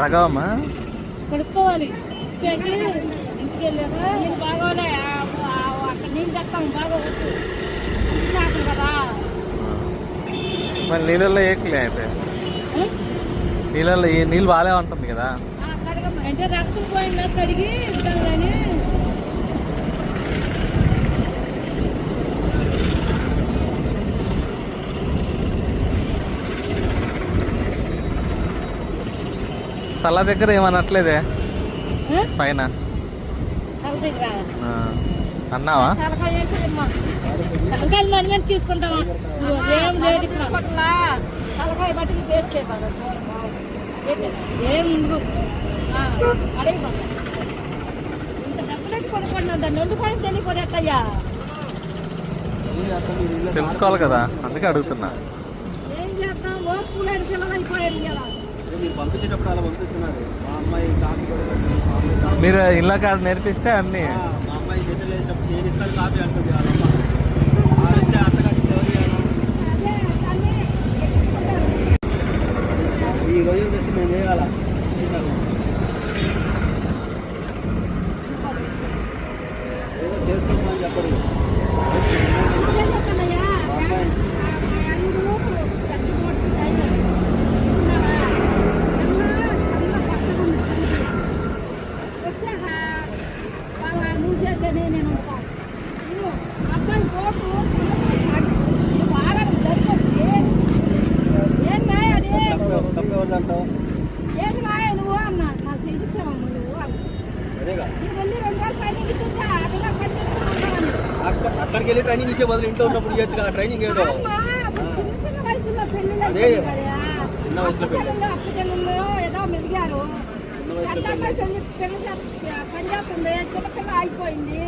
కడగవమ్మా? కడుక్కోవాలి. ఇంటికి వెళ్ళాక నీళ్ళు బాగోలే, అక్కడ నీళ్ళు తెస్తాం బాగా కదా. మరి నీళ్ళల్లో ఏకలే అయితే నీళ్ళల్లో నీళ్ళు బాగాలే ఉంటుంది కదా. కడగమ్మా అంటే రక్తం పోయిందా కడిగి ఇద్దామని. తల దగ్గర ఏమనట్లేదే పైన అన్నావా? తలకాయ నన్ను తీసుకుంటావా? ఏం లేదు తలకాయ బట్టి టేస్ట్ ఏం అడిగిపోతా. ఇంత డబ్బులకి కొనుక్కున్నాం, దాన్ని వండుకోవడం తెలియపోతే ఎట్టయ్యా? తెలుసుకోవాలి కదా, అందుకే అడుగుతున్నా. ఏం చేద్దాం, ఓపులేని పిల్లలు అయిపోయారు కదా. మీరు ఇళ్ళ కాడ నేర్పిస్తే అన్ని ఈ రోజు చేసి మేము వేయాల చేసుకోమని చెప్పరు. అబ్బాయి కోపు వాడడం జరిపొచ్చి ఏం రాయ అది తప్పేవాళ్ళంటావు ఏం రాయ నువ్వు అన్నా నాకు ఇచ్చావమ్మ నువ్వు వెళ్ళి 2 రోజులు ట్రైనింగ్ ఇచ్చా అక్కడికి వెళ్ళి ట్రైనింగ్ ఇచ్చే బదులు ఇంట్లో ఉన్నప్పుడు ఇవ్వచ్చు కదా ట్రైనింగ్. ఏదో చిన్న వయసులో పెళ్ళిళ్ళు చిన్న వయసులో అప్పచెల్లు ఏదో మెదిగారు. పని చేస్తుంది చిన్నపిల్ల అయిపోయింది.